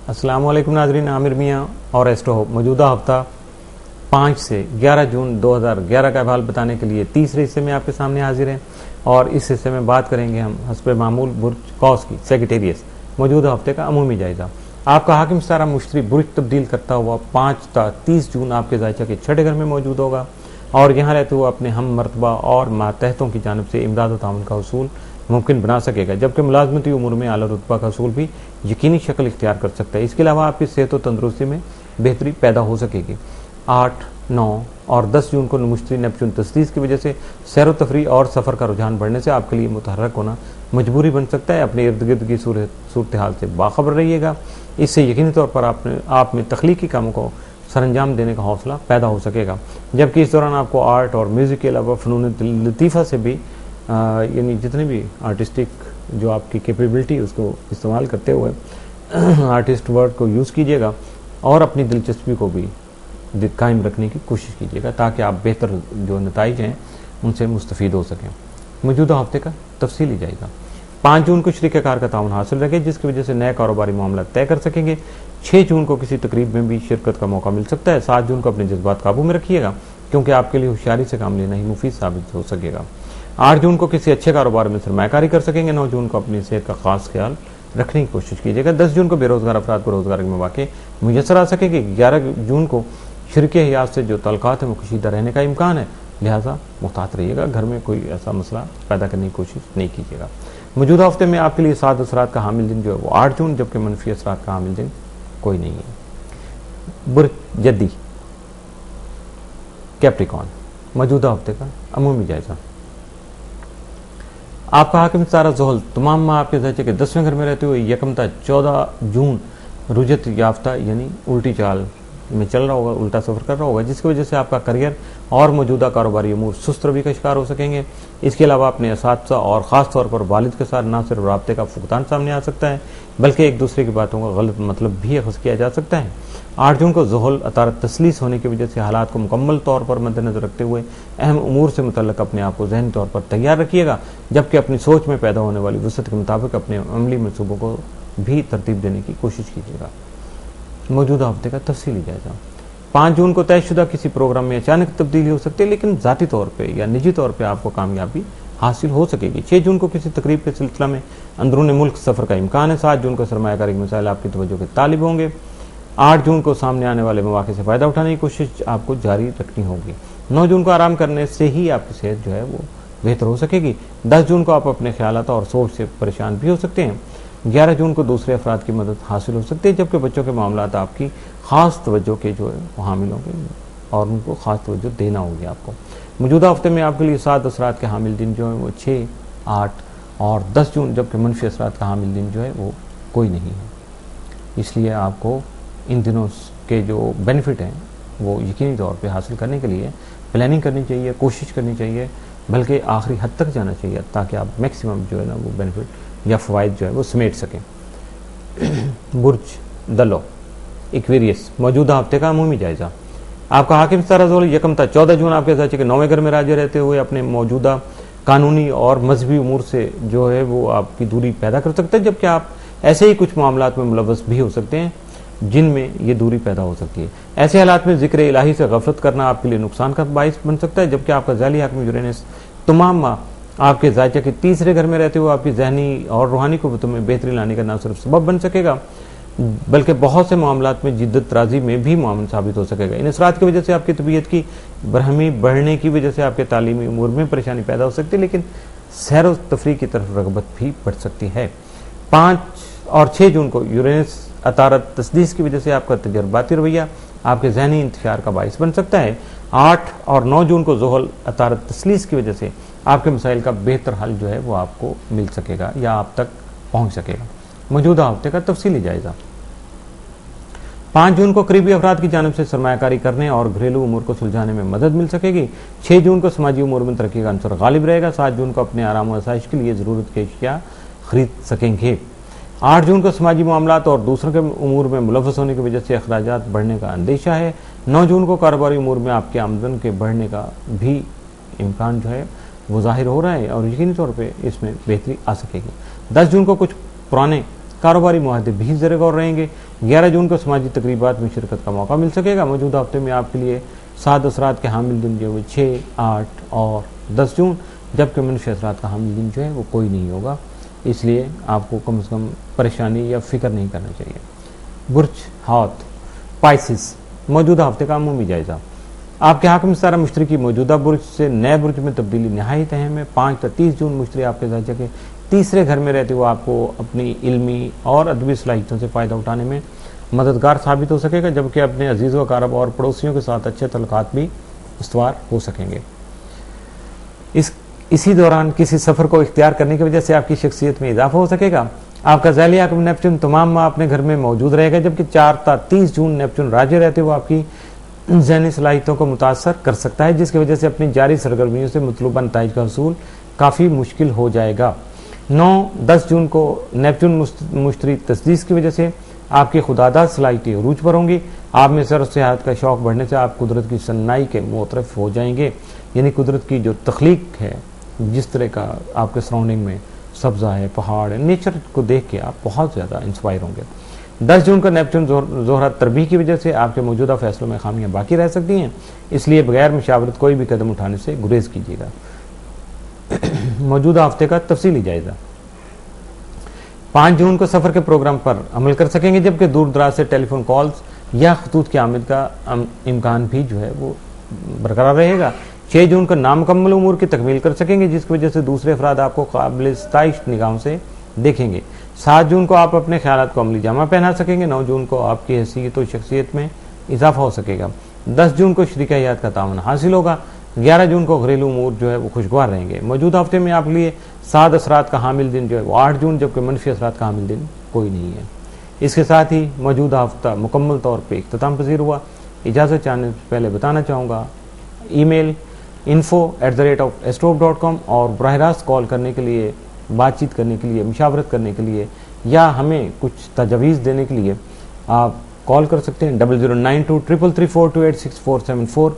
अस्सलाम वालेकुम नाज़रीन, आमिर मियाँ और एस्ट्रो होप मौजूदा हफ्ता 5 से 11 जून 2011 का अहवाल बताने के लिए तीसरे हिस्से में आपके सामने हाजिर हैं। और इस हिस्से में बात करेंगे हम हस्बे मामूल बुर्ज कौस की सेक्रेटेरियस मौजूदा हफ्ते का अमूमी जायजा। आपका हाकिम सारा मुश्तरी बुर्ज तब्दील करता हुआ 5 ता 30 जून आपके जायचा के छठे घर में मौजूद होगा और यहाँ रहते हुए अपने हम मरतबा और मातहतों की जानब से इमदाद व ताउन का उसूल मुमकिन बना सकेगा, जबकि मुलाजमती उमूर में आला रुतबा का असूल भी यकीनी शक्ल इख्तियार कर सकता है। इसके अलावा आपकी सेहत और तंदरुस्ती में बेहतरी पैदा हो सकेगी। 8, 9 और 10 जून को मुश्तरी नेपचून तस्दीस की वजह से सैर व तफरी और सफ़र का रुझान बढ़ने से आपके लिए मुतहर्रक होना मजबूरी बन सकता है। अपने इर्द गिर्द की सूरत हाल से बाखबर रहिएगा। इससे यकीनी तौर पर आप में तख्लीकी कामों को सरंजाम देने का हौसला पैदा हो सकेगा, जबकि इस दौरान आपको आर्ट और म्यूज़िक के अलावा फ़नून लतीफ़ा से भी यानी जितने भी आर्टिस्टिक जो आपकी कैपेबिलिटी उसको इस्तेमाल करते हुए आर्टिस्ट वर्ड को यूज़ कीजिएगा और अपनी दिलचस्पी को भी कायम रखने की कोशिश कीजिएगा ताकि आप बेहतर जो नताइज हैं उनसे मुस्तफ़ीद हो सकें। मौजूदा हफ्ते का तफसीली जाएगा। 5 जून को शरीककार का ताउन हासिल रखें, जिसकी वजह से नए कारोबारी मामला तय कर सकेंगे। 6 जून को किसी तकरीब में भी शिरकत का मौका मिल सकता है। 7 जून को अपने जज्बात काबू में रखिएगा, क्योंकि आपके लिए होशियारी से काम लेना ही मुफीद साबित हो सकेगा। 8 जून को किसी अच्छे कारोबार में सरमायाकारी कर सकेंगे। 9 जून को अपनी सेहत का खास ख्याल रखने की कोशिश कीजिएगा। 10 जून को बेरोजगार अफराद को रोजगार के मौके मुयसर आ सकेंगे। 11 जून को शिरके हयात से जो तल्कात है वो कशीदा रहने का इम्कान है, लिहाजा मुहतात रहिएगा। घर में कोई ऐसा मसला पैदा करने की कोशिश नहीं कीजिएगा। मौजूदा हफ्ते में आपके लिए 7 असरात का हामिल दिन जो है वो 8 जून, जबकि मनफी असरात का हामिल दिन कोई नहीं है। बुर्ज जद्दी कैप्रिकॉन मौजूदा हफ्ते का अमूमी जायजा। आपका हाकिम सारा जोहल तमाम माह आपके दर्जे के 10वें घर में रहते हुए यकम ता 14 जून रुजत याफ्ता यानी उल्टी चाल में चल रहा होगा, उल्टा सफर कर रहा होगा, जिसकी वजह से आपका करियर और मौजूदा कारोबारी अमूर सुस्त रवि का शिकार हो सकेंगे। इसके अलावा अपने असातिज़ा और ख़ास तौर पर वालिद के साथ न सिर्फ राब्ते का फुकदान सामने आ सकता है, बल्कि एक दूसरे की बातों का गलत मतलब भी अखज़ किया जा सकता है। 8 जून को ज़ुहल अतारत तस्लीस होने की वजह से हालात को मुकम्मल तौर पर मद्देनजर रखते हुए अहम उमूर से मुतल्लक अपने आप को ज़हनी तौर पर तैयार रखिएगा, जबकि अपनी सोच में पैदा होने वाली वसअत के मुताबिक अपने अमली मनसूबों को भी तरतीब देने की कोशिश कीजिएगा। मौजूदा हफ्ते का तफसीली जायजा। 5 जून को तयशुदा किसी प्रोग्राम में अचानक तब्दीली हो सकती है, लेकिन ज़ाती तौर पर या निजी तौर पर आपको कामयाबी हासिल हो सकेगी। 6 जून को किसी तकरीब के सिलसिला में अंदरून मुल्क सफ़र का इम्कान है। 7 जून को सरमायाकारी के मसाइल आपकी तवज्जो के तालिब होंगे। 8 जून को सामने आने वाले मौके से फ़ायदा उठाने की कोशिश आपको जारी रखनी होगी। 9 जून को आराम करने से ही आपकी सेहत जो है वो बेहतर हो सकेगी। 10 जून को आप अपने ख्यालात और सोच से परेशान भी हो सकते हैं। 11 जून को दूसरे अफराद की मदद हासिल हो सकती है, जबकि बच्चों के मामलात आपकी ख़ास तवज्जो के जो है वो हामिल होंगे और उनको ख़ास तवज्जो देना होगी आपको। मौजूदा हफ्ते में आपके लिए 7 असरात के हामिल दिन जो है वो 6, 8 और 10 जून, जबकि मनफी असरात का हामिल दिन जो है वो कोई नहीं है। इसलिए आपको इन दिनों के जो बेनिफिट हैं वो यकीनी तौर पे हासिल करने के लिए प्लानिंग करनी चाहिए, कोशिश करनी चाहिए, बल्कि आखिरी हद तक जाना चाहिए ताकि आप मैक्सिमम जो है ना वो बेनिफिट या फ़वाइद जो है वो समेट सकें। बुर्ज दलो एक्वेरियस मौजूदा हफ्ते का अमूमी जायजा। आपका हाकिम सारा जोल यकम ता 14 जून आपके दर्जे के 9वें घर में राज्य रहते हुए अपने मौजूदा कानूनी और मजहबी उमूर से जो है वो आपकी दूरी पैदा कर सकता है, जबकि आप ऐसे ही कुछ मामलात में मुलव्वस भी हो सकते हैं जिनमें ये दूरी पैदा हो सकती है। ऐसे हालात में जिक्र इलाही से गफलत करना आपके लिए नुकसान का बाइस बन सकता है, जबकि आपका ज़ाली हाकिम यूरेनस तमाम माह आपके जायचा के तीसरे घर में रहते हुए आपकी जहनी और रूहानी क़ुव्वतों में बेहतरी लाने का न सिर्फ सबब बन सकेगा, बल्कि बहुत से मामलात में जिद्दत राजी में भी मामूल साबित हो सकेगा। इन असरात की वजह से आपकी तबीयत की बरहमी बढ़ने की वजह से आपके तालीमी उमूर में परेशानी पैदा हो सकती है, लेकिन सैर व तफरी की तरफ रगबत भी बढ़ सकती है। 5 और 6 जून को यूरेनस अतारत तस्दीस की वजह से आपका तजर्बाती रवैया आपके जहनी इंतशार का बाइस बन सकता है। 8 और 9 जून को ज़ुहल अतारत तस्लीस की वजह से आपके मसाइल का बेहतर हल जो है वो आपको मिल सकेगा या आप तक पहुँच सकेगा। मौजूदा हफ्ते का तफसीली जायजा। 5 जून को करीबी अफराद की जानब से सरमायाकारी करने और घरेलू उमूर को सुलझाने में मदद मिल सकेगी। 6 जून को समाजी उमूर में तरक्की का अंसर गालिब रहेगा। 7 जून को अपने आराम और आसाइश के लिए ज़रूरत की अशिया खरीद सकेंगे। 8 जून को समाजी मामलात और दूसरों के उमूर में मुलव्वस होने की वजह से अखराजात बढ़ने का अंदेशा है। 9 जून को कारोबारी उमूर में आपके आमदन के बढ़ने का भी इम्कान जो है वो जाहिर हो रहा है और यकीनी तौर पर इसमें बेहतरी आ सकेगी। 10 जून को कुछ पुराने कारोबारी मुआहदे भी ज़र गौर रहेंगे। 11 जून को समाजी तकरीबात में शिरकत का मौका मिल सकेगा। मौजूदा हफ्ते में आपके लिए 7 असरात के हामिल दिन जो है 6, 8 और 10 जून, जबकि मनफी असरात का हामिल दिन जो है वो कोई नहीं होगा, इसलिए आपको कम से कम परेशानी या फिक्र नहीं करना चाहिए। बुर्ज हौत पाइसिस, मौजूदा हफ्ते का अमूमी जायजा। आपके हाकिम सितारा मुश्तरी की मौजूदा बुर्ज से नए बुर्ज में तब्दीली नहायत अहम है। 5 से 30 जून मुश्तरी आपके दर्जे के तीसरे घर में रहते हुए आपको अपनी इल्मी और अदबी सलाहियतों से फ़ायदा उठाने में मददगार साबित हो सकेगा, जबकि अपने अजीज़ व अक़ारब और पड़ोसियों के साथ अच्छे तल्लुकात भी इस्तवार हो सकेंगे। इसी दौरान किसी सफ़र को इख्तियार करने की वजह से आपकी शख्सियत में इजाफा हो सकेगा। आपका ज़ैली हाकिम नेपच्यून तमाम माह अपने घर में मौजूद रहेगा, जबकि 4 से 30 जून नेपच्यून राज्य रहते हुए आपकी ज़हनी सलाहियतों को मुतासर कर सकता है, जिसकी वजह से अपनी जारी सरगर्मियों से मतलूबा नताइज का हसूल काफ़ी मुश्किल हो जाएगा। 9-10 जून को नेपच्यून मुश्तरी तस्दीस की वजह से आपकी खुदादाद सलाहियतें उरूज पर होंगी। आप में सर सेहत का शौक बढ़ने से आप कुदरत की सन्नाई के मोतरफ हो जाएंगे, यानी कुदरत की जो तख्लीक है, जिस तरह का आपके सराउंडिंग में सब्ज़ा है, पहाड़ है, नेचर को देख के आप बहुत ज़्यादा इंस्पायर होंगे। 10 जून का नेपच्यून ज़ोहरा तरबीह की वजह से आपके मौजूदा फैसलों में खामियां बाकी रह सकती हैं, इसलिए बगैर मुशावरत कोई भी कदम उठाने से गुरेज कीजिएगा। मौजूदा हफ्ते का तफसीली जायजा। 5 जून को सफ़र के प्रोग्राम पर अमल कर सकेंगे, जबकि दूर दराज से टेलीफोन कॉल्स या खतूत की आमद का इम्कान भी जो है वो बरकरार रहेगा। 6 जून को नामुकम्मल उमूर की तकमील कर सकेंगे, जिसकी वजह से दूसरे अफराद आपको काबिल इस्ताइश निगाहों से देखेंगे। 7 जून को आप अपने ख्यालात को अमली जामा पहना सकेंगे। 9 जून को आपकी हैसियत और शख्सियत में इजाफा हो सकेगा। 10 जून को शरीक हयात का तावन हासिल होगा। 11 जून को घरेलू उमूर जो है वो खुशगवार रहेंगे। मौजूदा हफ्ते में आप लिए 7 असरात का हामिल दिन जो है वो 8 जून, जबकि मनफी असरात का हामिल दिन कोई नहीं है। इसके साथ ही मौजूदा हफ्ता मुकम्मल तौर पर इख्तिताम पजीर हुआ। इजाज़त चाहने से पहले बताना चाहूँगा, ईमेल info@astrop.com और बराह रास्त कॉल करने के लिए, बातचीत करने के लिए, मुशावरत करने के लिए या हमें कुछ तजवीज़ देने के लिए आप कॉल कर सकते हैं 00923334286474,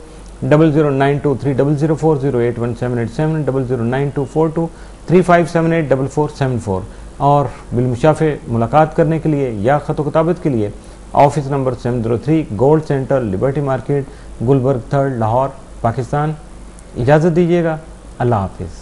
00923004081787, 00924235784474 और बिलमुशाफे मुलाकात करने के लिए या ख़त किताबत के लिए office number 703 gold centre, liberty market, Gulberg 3rd, Lahore, Pakistan. इजाज़त दीजिएगा। अल्लाह हाफिज़।